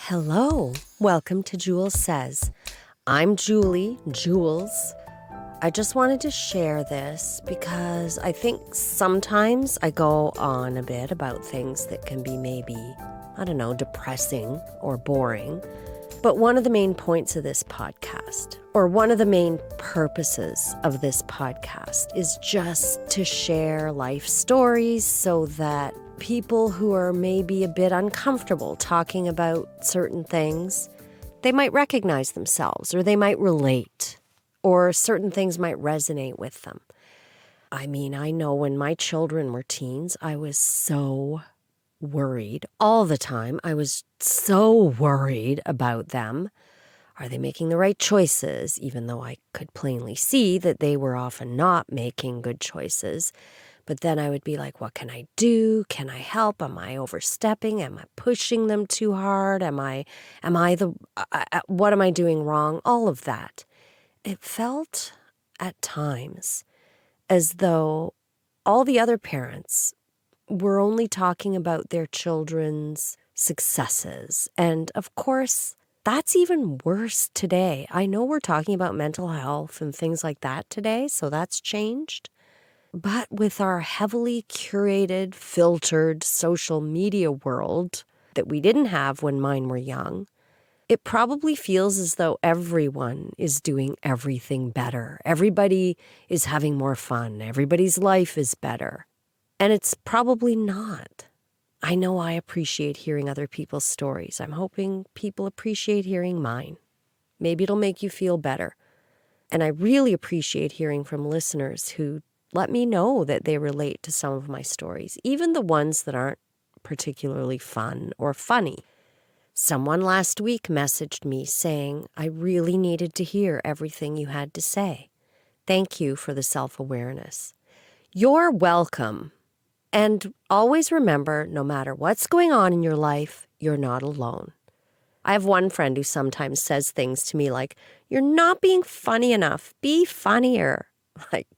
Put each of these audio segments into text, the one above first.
Hello, welcome to Jules Says. I'm Julie, Jules. I just wanted to share this because I think sometimes I go on a bit about things that can be maybe, depressing or boring. But one of the main points of this podcast, or one of the main purposes of this podcast, is just to share life stories so that people who are maybe a bit uncomfortable talking about certain things, they might recognize themselves or they might relate or certain things might resonate with them. I mean, I know when my children were teens, I was so worried all the time. I was so worried about them. Are they making the right choices? Even though I could plainly see that they were often not making good choices. But then I would be like, what can I do? Can I help? Am I overstepping? Am I pushing them too hard? What am I doing wrong? All of that. It felt at times as though all the other parents were only talking about their children's successes. And of course, that's even worse today. I know we're talking about mental health and things like that today, so that's changed. But with our heavily curated, filtered social media world that we didn't have when mine were young, it probably feels as though everyone is doing everything better. Everybody is having more fun. Everybody's life is better. And it's probably not. I know I appreciate hearing other people's stories. I'm hoping people appreciate hearing mine. Maybe it'll make you feel better. And I really appreciate hearing from listeners who let me know that they relate to some of my stories, even the ones that aren't particularly fun or funny. Someone last week messaged me saying, I really needed to hear everything you had to say. Thank you for the self-awareness. You're welcome. And always remember, no matter what's going on in your life, you're not alone. I have one friend who sometimes says things to me like, you're not being funny enough. Be funnier. Like,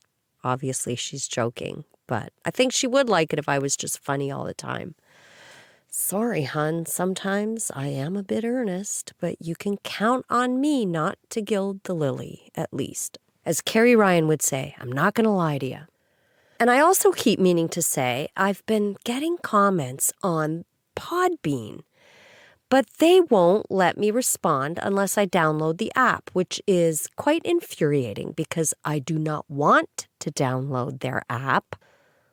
obviously she's joking, but I think she would like it if I was just funny all the time. Sorry, hun, sometimes I am a bit earnest, but you can count on me not to gild the lily, at least. As Carrie Ryan would say, I'm not going to lie to you. And I also keep meaning to say I've been getting comments on Podbean, but they won't let me respond unless I download the app, which is quite infuriating because I do not want to download their app.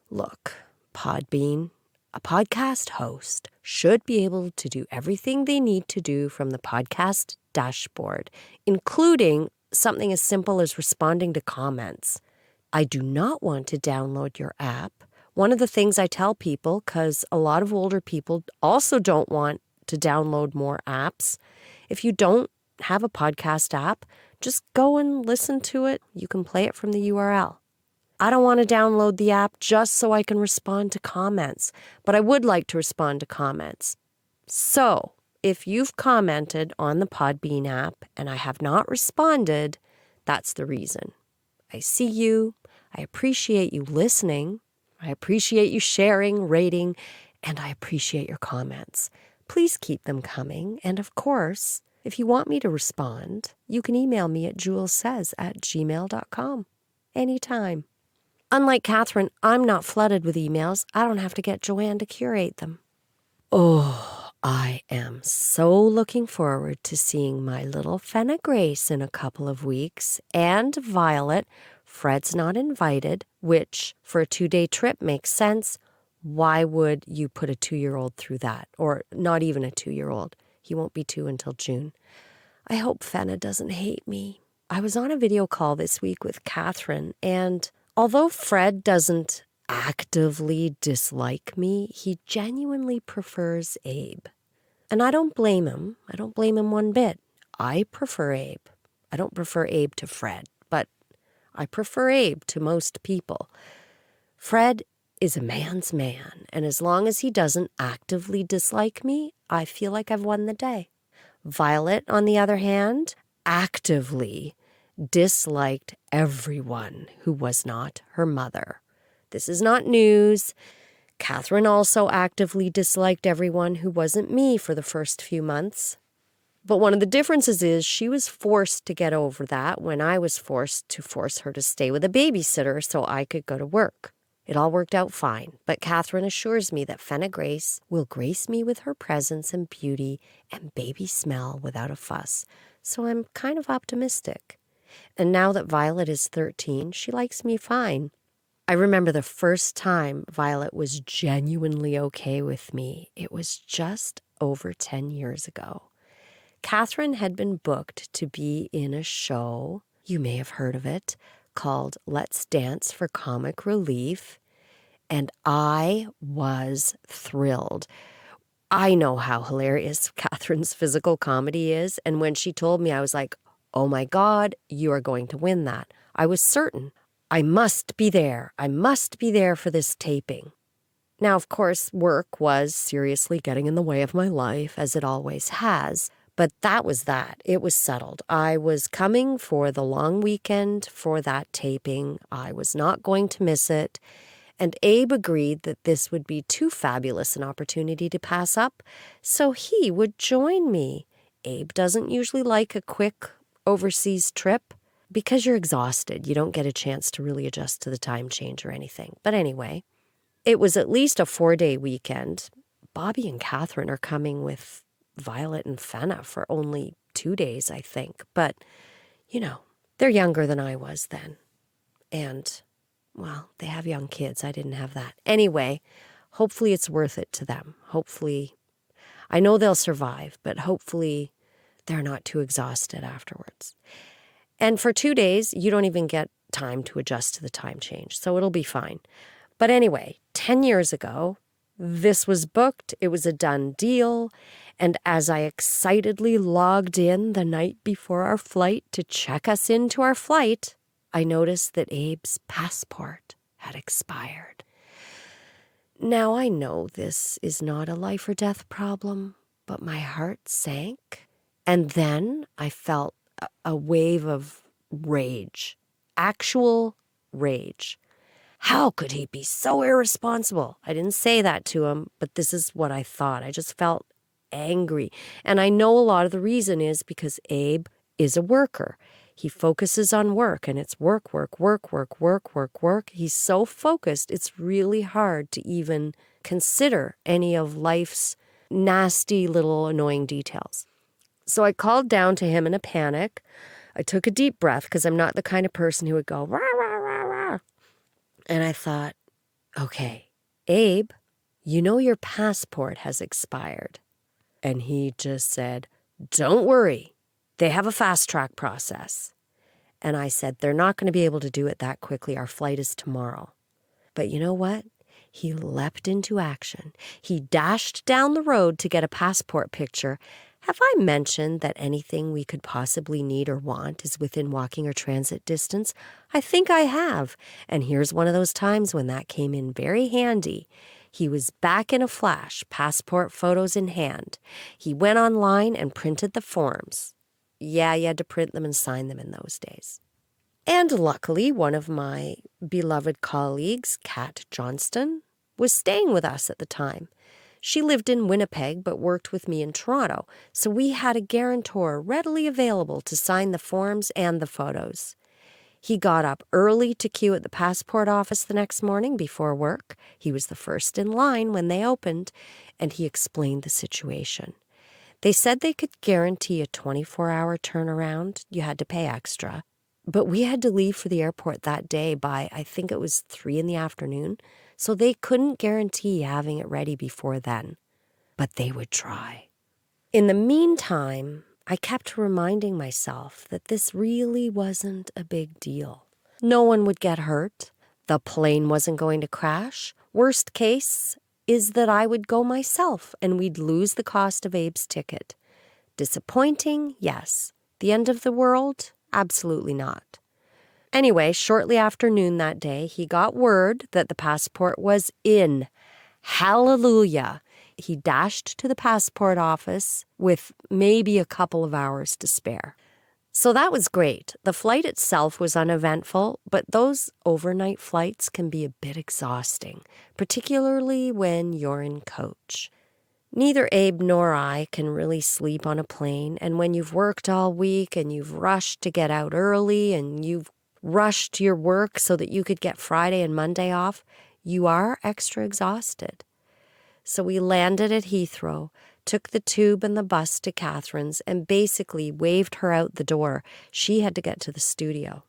Look, Podbean, a podcast host should be able to do everything they need to do from the podcast dashboard, including something as simple as responding to comments. I do not want to download your app. One of the things I tell people, because a lot of older people also don't want to download more apps, if you don't have a podcast app, just go and listen to it. You can play it from the URL. I don't want to download the app just so I can respond to comments, but I would like to respond to comments. So, if you've commented on the Podbean app and I have not responded, that's the reason. I see you. I appreciate you listening. I appreciate you sharing, rating, and I appreciate your comments. Please keep them coming. And of course, if you want me to respond, you can email me at julessays@gmail.com anytime. Unlike Katherine, I'm not flooded with emails. I don't have to get Joanne to curate them. Oh, I am so looking forward to seeing my little Fenna Grace in a couple of weeks, and Violet. Fred's not invited, which for a 2-day trip makes sense. Why would you put a 2-year-old through that? Or not even a 2-year-old. He won't be 2 until June. I hope Fenna doesn't hate me. I was on a video call this week with Katherine, and although Fred doesn't actively dislike me, he genuinely prefers Abe. And I don't blame him. I don't blame him one bit. I prefer Abe. I don't prefer Abe to Fred, but I prefer Abe to most people. Fred is a man's man, and as long as he doesn't actively dislike me, I feel like I've won the day. Violet, on the other hand, actively disliked everyone who was not her mother. This is not news. Katherine also actively disliked everyone who wasn't me for the first few months. But one of the differences is she was forced to get over that when I was forced to force her to stay with a babysitter so I could go to work. It all worked out fine, but Katherine assures me that Fenna Grace will grace me with her presence and beauty and baby smell without a fuss, so I'm kind of optimistic. And now that Violet is 13, she likes me fine. I remember the first time Violet was genuinely okay with me. It was just over 10 years ago. Katherine had been booked to be in a show, you may have heard of it, called Let's Dance for Comic Relief, and I was thrilled. I know how hilarious Katherine's physical comedy is, and when she told me, I was like, oh my God, you are going to win that. I was certain. I must be there. I must be there for this taping. Now, of course, work was seriously getting in the way of my life, as it always has. But that was that. It was settled. I was coming for the long weekend for that taping. I was not going to miss it. And Abe agreed that this would be too fabulous an opportunity to pass up, so he would join me. Abe doesn't usually like a quick overseas trip because you're exhausted. You don't get a chance to really adjust to the time change or anything. But anyway, it was at least a 4-day weekend. Bobby and Katherine are coming with Violet and Fenna for only 2 days, I think. But, they're younger than I was then. And, well, they have young kids. I didn't have that. Anyway, hopefully it's worth it to them. Hopefully, I know they'll survive, but hopefully they're not too exhausted afterwards. And for 2 days, you don't even get time to adjust to the time change, so it'll be fine. But anyway, 10 years ago, this was booked. It was a done deal. And as I excitedly logged in the night before our flight to check us into our flight, I noticed that Abe's passport had expired. Now, I know this is not a life or death problem, but my heart sank. And then I felt a wave of rage, actual rage. How could he be so irresponsible? I didn't say that to him, but this is what I thought. I just felt angry. And I know a lot of the reason is because Abe is a worker. He focuses on work, and it's work, work, work, work, work, work, work. He's so focused, it's really hard to even consider any of life's nasty little annoying details. So I called down to him in a panic. I took a deep breath because I'm not the kind of person who would go, rah, rah, rah, rah. And I thought, okay, Abe, your passport has expired. And he just said, don't worry. They have a fast track process. And I said, they're not going to be able to do it that quickly. Our flight is tomorrow. But you know what? He leapt into action. He dashed down the road to get a passport picture. Have I mentioned that anything we could possibly need or want is within walking or transit distance? I think I have. And here's one of those times when that came in very handy. He was back in a flash, passport photos in hand. He went online and printed the forms. Yeah, you had to print them and sign them in those days. And luckily, one of my beloved colleagues, Kat Johnston, was staying with us at the time. She lived in Winnipeg but worked with me in Toronto, so we had a guarantor readily available to sign the forms and the photos. He got up early to queue at the passport office the next morning before work. He was the first in line when they opened, and he explained the situation. They said they could guarantee a 24-hour turnaround. You had to pay extra. But we had to leave for the airport that day by, I think it was 3 p.m, so they couldn't guarantee having it ready before then. But they would try. In the meantime, I kept reminding myself that this really wasn't a big deal. No one would get hurt. The plane wasn't going to crash. Worst case is that I would go myself and we'd lose the cost of Abe's ticket. Disappointing? Yes. The end of the world? Absolutely not. Anyway, shortly after noon that day, he got word that the passport was in. Hallelujah! He dashed to the passport office with maybe a couple of hours to spare. So that was great. The flight itself was uneventful, but those overnight flights can be a bit exhausting, particularly when you're in coach. Neither Abe nor I can really sleep on a plane, and when you've worked all week and you've rushed to get out early and you've rushed your work so that you could get Friday and Monday off, you are extra exhausted. So we landed at Heathrow, took the tube and the bus to Katherine's, and basically waved her out the door. She had to get to the studio.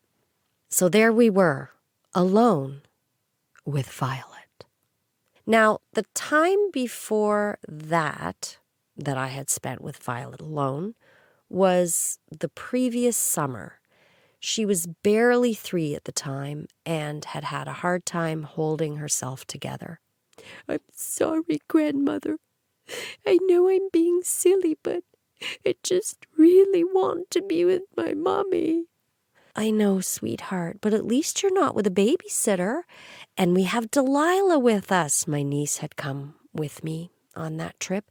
So there we were, alone with Violet. Now, the time before that I had spent with Violet alone was the previous summer. She was barely 3 at the time and had had a hard time holding herself together. "I'm sorry, Grandmother. I know I'm being silly, but I just really want to be with my mommy." "I know, sweetheart, but at least you're not with a babysitter. And we have Delilah with us." My niece had come with me on that trip.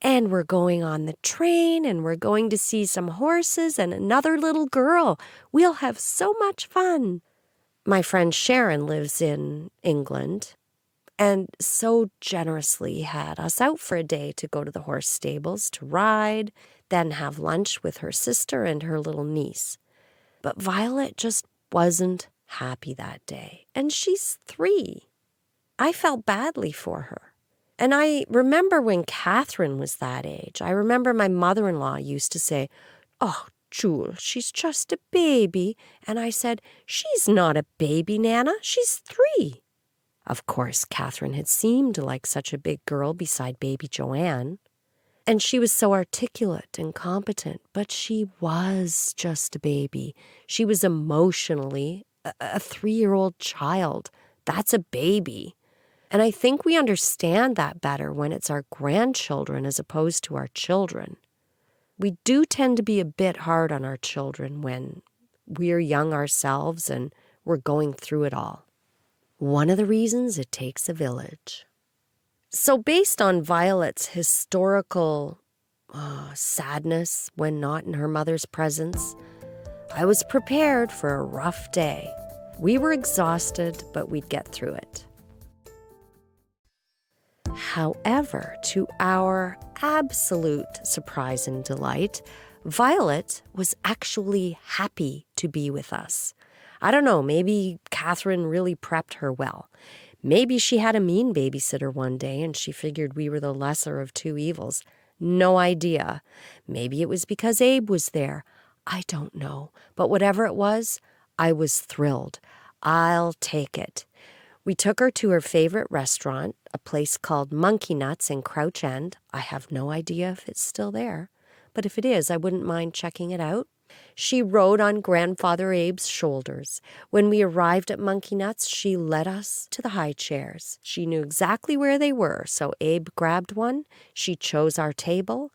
"And we're going on the train, and we're going to see some horses and another little girl. We'll have so much fun." My friend Sharon lives in England and so generously had us out for a day to go to the horse stables to ride, then have lunch with her sister and her little niece. But Violet just wasn't happy that day, and she's 3. I felt badly for her. And I remember when Katherine was that age, I remember my mother-in-law used to say, "Oh, Jewel, she's just a baby." And I said, "She's not a baby, Nana. She's 3. Of course, Katherine had seemed like such a big girl beside baby Joanne. And she was so articulate and competent, but she was just a baby. She was emotionally a 3-year-old child. That's a baby. And I think we understand that better when it's our grandchildren as opposed to our children. We do tend to be a bit hard on our children when we're young ourselves and we're going through it all. One of the reasons it takes a village. So based on Violet's historical sadness when not in her mother's presence, I was prepared for a rough day. We were exhausted, but we'd get through it. However, to our absolute surprise and delight, Violet was actually happy to be with us. I don't know, maybe Katherine really prepped her well. Maybe she had a mean babysitter one day and she figured we were the lesser of 2 evils. No idea. Maybe it was because Abe was there. I don't know. But whatever it was, I was thrilled. I'll take it. We took her to her favorite restaurant, a place called Monkey Nuts in Crouch End. I have no idea if it's still there, but if it is, I wouldn't mind checking it out. She rode on Grandfather Abe's shoulders. When we arrived at Monkey Nuts, she led us to the high chairs. She knew exactly where they were, so Abe grabbed one. She chose our table.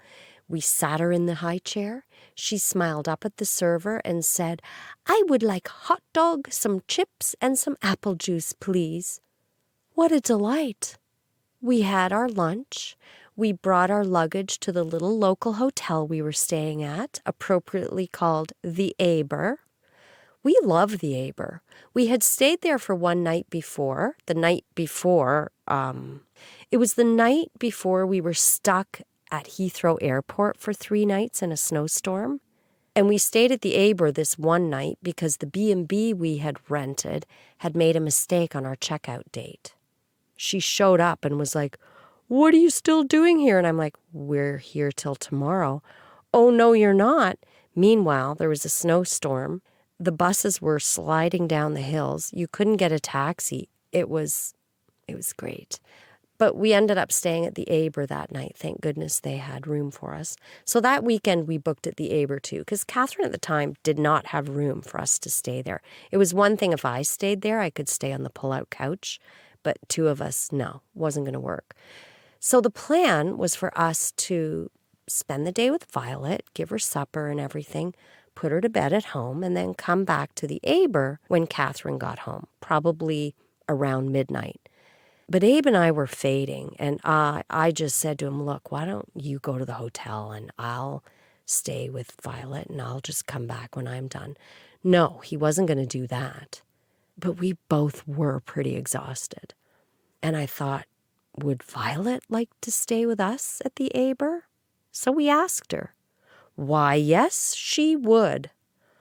We sat her in the high chair. She smiled up at the server and said, "I would like hot dog, some chips, and some apple juice, please." What a delight. We had our lunch. We brought our luggage to the little local hotel we were staying at, appropriately called the Aber. We love the Aber. We had stayed there for one night before. It was the night before we were stuck at Heathrow Airport for 3 nights in a snowstorm. And we stayed at the Aber this one night because the B&B we had rented had made a mistake on our checkout date. She showed up and was like, "What are you still doing here?" And I'm like, "We're here till tomorrow." "Oh, no, you're not." Meanwhile, there was a snowstorm. The buses were sliding down the hills. You couldn't get a taxi. It was great. But we ended up staying at the Aber that night. Thank goodness they had room for us. So that weekend we booked at the Aber too, because Katherine at the time did not have room for us to stay there. It was one thing if I stayed there, I could stay on the pull-out couch. But 2 of us, no, wasn't going to work. So the plan was for us to spend the day with Violet, give her supper and everything, put her to bed at home, and then come back to the Aber when Katherine got home, probably around midnight. But Abe and I were fading, and I just said to him, "Look, why don't you go to the hotel and I'll stay with Violet and I'll just come back when I'm done." No, he wasn't going to do that. But we both were pretty exhausted. And I thought, would Violet like to stay with us at the Aber? So we asked her. Why, yes, she would.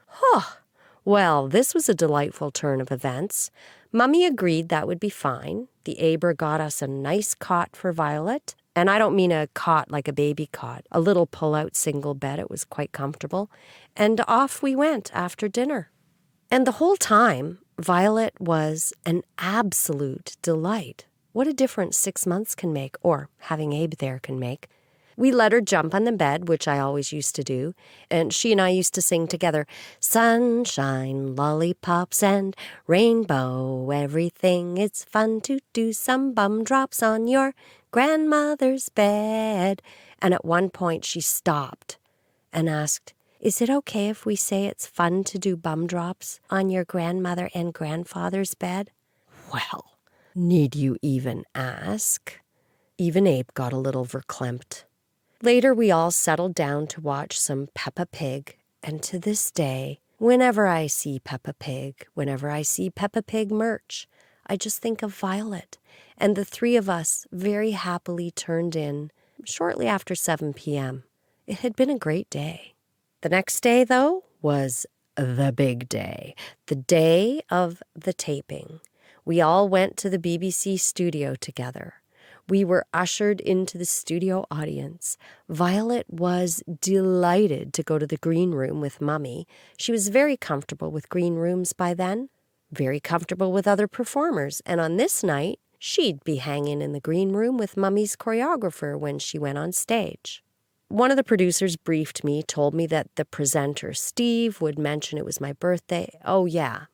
Huh. Well, this was a delightful turn of events. Mummy agreed that would be fine. The Aber got us a nice cot for Violet. And I don't mean a cot like a baby cot, a little pull-out single bed. It was quite comfortable. And off we went after dinner. And the whole time, Violet was an absolute delight. What a difference 6 months can make, or having Abe there can make. We let her jump on the bed, which I always used to do, and she and I used to sing together, sunshine, lollipops, and rainbow, everything. It's fun to do some bum drops on your grandmother's bed. And at one point she stopped and asked, is it okay if we say it's fun to do bum drops on your grandmother and grandfather's bed? Well, need you even ask? Even Abe got a little verklempt. Later, we all settled down to watch some Peppa Pig, and to this day, whenever I see Peppa Pig, whenever I see Peppa Pig merch, I just think of Violet, and the three of us very happily turned in shortly after 7 p.m. It had been a great day. The next day, though, was the big day, the day of the taping. We all went to the BBC studio together. We were ushered into the studio audience. Violet was delighted to go to the green room with Mummy. She was very comfortable with green rooms by then, very comfortable with other performers. And on this night, she'd be hanging in the green room with Mummy's choreographer when she went on stage. One of the producers briefed me, told me that the presenter, Steve, would mention it was my birthday. Oh, yeah,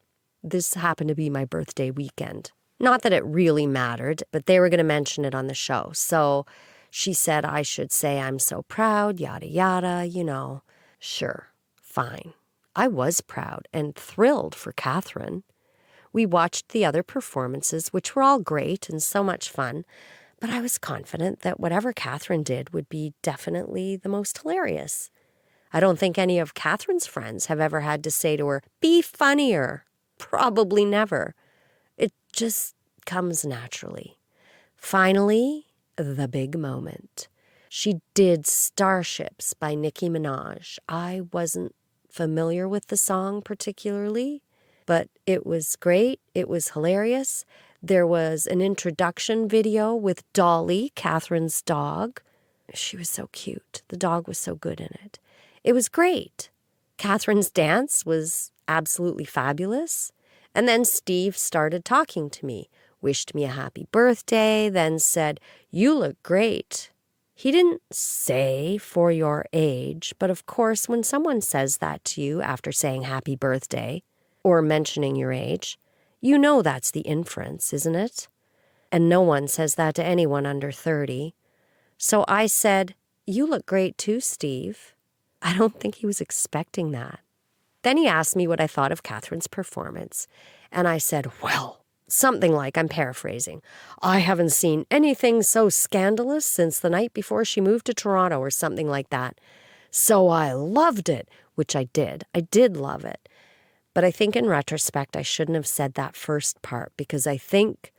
this happened to be my birthday weekend. Not that it really mattered, but they were going to mention it on the show. So she said I should say I'm so proud, yada, yada, you know. Sure, fine. I was proud and thrilled for Katherine. We watched the other performances, which were all great and so much fun, but I was confident that whatever Katherine did would be definitely the most hilarious. I don't think any of Katherine's friends have ever had to say to her, be funnier. Probably never. It just comes naturally. Finally, the big moment. She did Starships by Nicki Minaj. I wasn't familiar with the song particularly, but it was great. It was hilarious. There was an introduction video with Dolly, Katherine's dog. She was so cute. The dog was so good in it. It was great. Katherine's dance was absolutely fabulous. And then Steve started talking to me, wished me a happy birthday, then said, you look great. He didn't say for your age, but of course when someone says that to you after saying happy birthday or mentioning your age, you know that's the inference, isn't it? And no one says that to anyone under 30. So I said, you look great too, Steve. I don't think he was expecting that. Then he asked me what I thought of Katherine's performance, and I said, well, something like, I'm paraphrasing, I haven't seen anything so scandalous since the night before she moved to Toronto or something like that. So I loved it, which I did. I did love it. But I think in retrospect, I shouldn't have said that first part because I think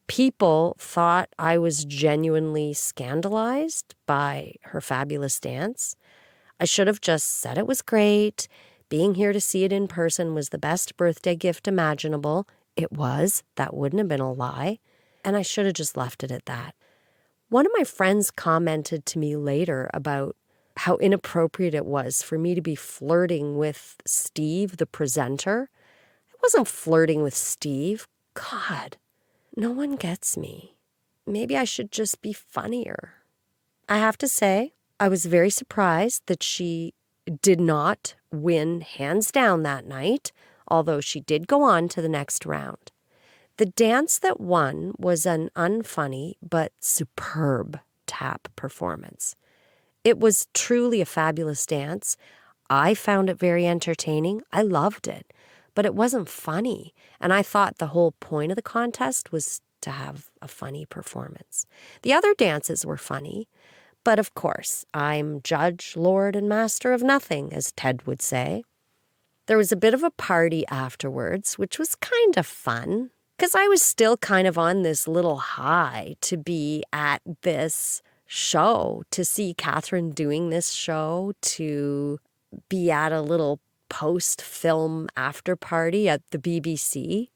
people thought I was genuinely scandalized by her fabulous dance. I should have just said it was great. Being here to see it in person was the best birthday gift imaginable. It was. That wouldn't have been a lie. And I should have just left it at that. One of my friends commented to me later about how inappropriate it was for me to be flirting with Steve, the presenter. I wasn't flirting with Steve. God, no one gets me. Maybe I should just be funnier. I have to say, I was very surprised that she did not win hands down that night, although she did go on to the next round. The dance that won was an unfunny but superb tap performance. It was truly a fabulous dance. I found it very entertaining. I loved it, but it wasn't funny. And I thought the whole point of the contest was to have a funny performance. The other dances were funny, but of course, I'm judge, lord, and master of nothing, as Ted would say. There was a bit of a party afterwards, which was kind of fun, Because I was still kind of on this little high to be at this show, to see Katherine doing this show, to be at a little post-film after party at the BBC.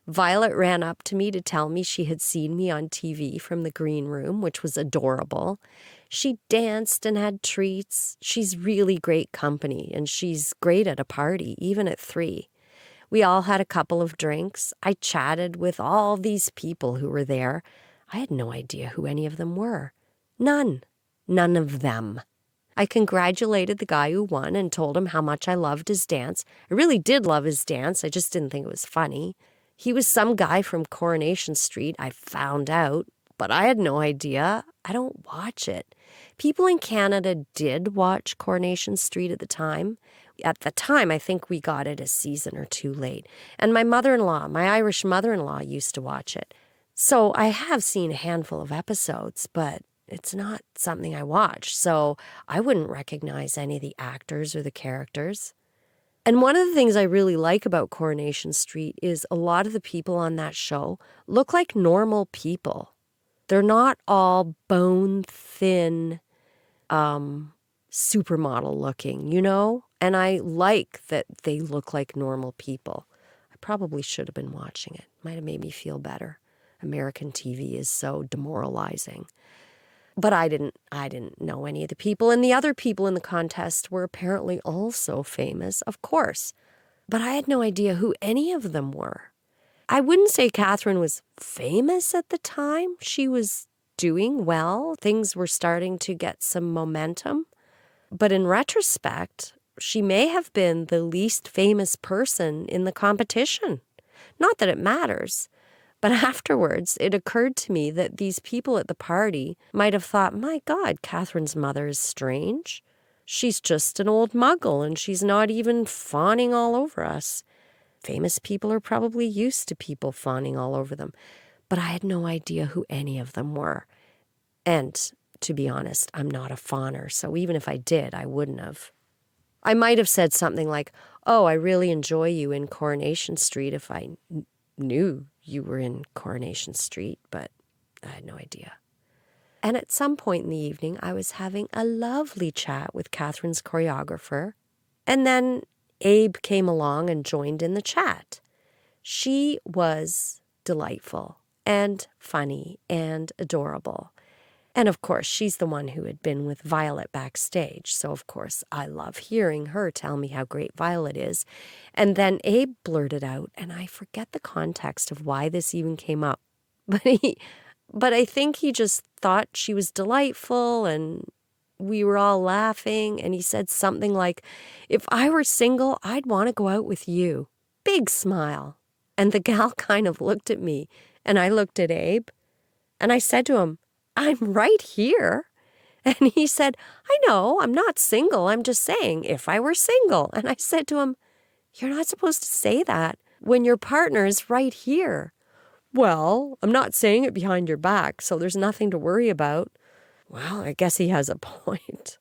Violet ran up to me to tell me she had seen me on TV from the green room, which was adorable. She danced and had treats. She's really great company, and she's great at a party, even at 3. We all had a couple of drinks. I chatted with all these people who were there. I had no idea who any of them were. None. None of them. I congratulated the guy who won and told him how much I loved his dance. I really did love his dance. I just didn't think it was funny. He was some guy from Coronation Street, I found out, but I had no idea. I don't watch it. People in Canada did watch Coronation Street at the time. At the time, I think we got it a season or 2 late. And my mother-in-law, my Irish mother-in-law, used to watch it. So I have seen a handful of episodes, but it's not something I watch. So I wouldn't recognize any of the actors or the characters. And one of the things I really like about Coronation Street is a lot of the people on that show look like normal people. They're not all bone-thin, supermodel looking, you know? And I like that they look like normal people. I probably should have been watching it. Might have made me feel better. American TV is so demoralizing. But I didn't know any of the people. And the other people in the contest were apparently also famous, of course. But I had no idea who any of them were. I wouldn't say Katherine was famous at the time. She was doing well. Things were starting to get some momentum. But in retrospect, she may have been the least famous person in the competition. Not that it matters. But afterwards, it occurred to me that these people at the party might have thought, my God, Katherine's mother is strange. She's just an old muggle, and she's not even fawning all over us. Famous people are probably used to people fawning all over them. But I had no idea who any of them were. And to be honest, I'm not a fawner, so even if I did, I wouldn't have. I might have said something like, oh, I really enjoy you in Coronation Street if I knew you were in Coronation Street, but I had no idea. And at some point in the evening, I was having a lovely chat with Katherine's choreographer, and then Abe came along and joined in the chat. She was delightful and funny and adorable. And of course, she's the one who had been with Violet backstage. So of course, I love hearing her tell me how great Violet is. And then Abe blurted out, and I forget the context of why this even came up. But I think he just thought she was delightful, and we were all laughing. And he said something like, if I were single, I'd want to go out with you. Big smile. And the gal kind of looked at me, and I looked at Abe, and I said to him, I'm right here. And he said, I know, I'm not single. I'm just saying, if I were single. And I said to him, you're not supposed to say that when your partner is right here. Well, I'm not saying it behind your back, so there's nothing to worry about. Well, I guess he has a point.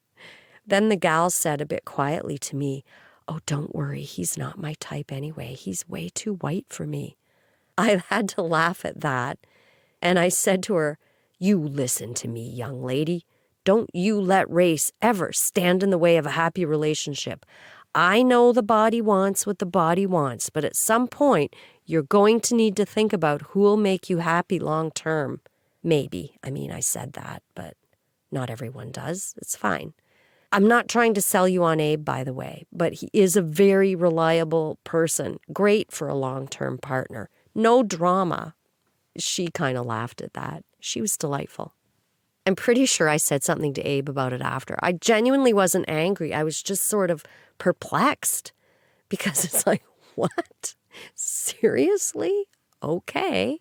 Then the gal said a bit quietly to me, oh, don't worry, he's not my type anyway. He's way too white for me. I had to laugh at that. And I said to her, you listen to me, young lady. Don't you let race ever stand in the way of a happy relationship. I know the body wants what the body wants, but at some point, you're going to need to think about who'll make you happy long term. Maybe. I said that, but not everyone does. It's fine. I'm not trying to sell you on Abe, by the way, but he is a very reliable person. Great for a long-term partner. No drama. She kind of laughed at that. She was delightful. I'm pretty sure I said something to Abe about it after. I genuinely wasn't angry. I was just sort of perplexed because it's like, what? Seriously? Okay.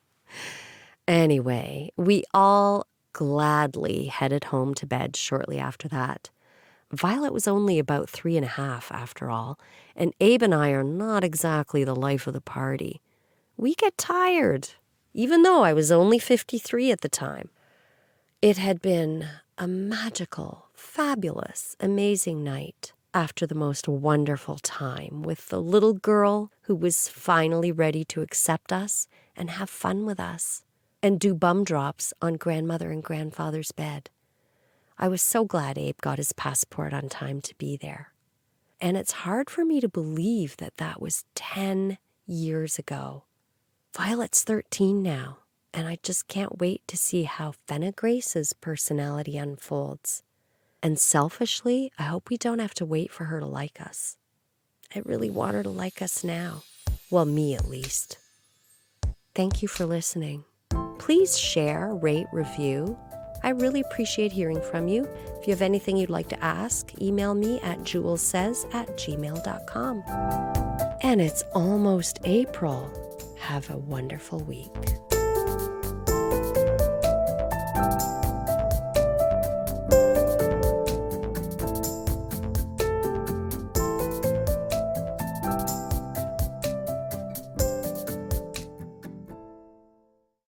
Anyway, we all gladly headed home to bed shortly after that. Violet was only about 3.5 after all, and Abe and I are not exactly the life of the party. We get tired, even though I was only 53 at the time. It had been a magical, fabulous, amazing night. after the most wonderful time with the little girl who was finally ready to accept us and have fun with us and do bum drops on grandmother and grandfather's bed. I was so glad Abe got his passport on time to be there. And it's hard for me to believe that that was 10 years ago. Violet's 13 now, and I just can't wait to see how Fenna Grace's personality unfolds. And selfishly, I hope we don't have to wait for her to like us. I really want her to like us now. Well, me at least. Thank you for listening. Please share, rate, review. I really appreciate hearing from you. If you have anything you'd like to ask, email me at julessays@gmail.com. And it's almost April. Have a wonderful week.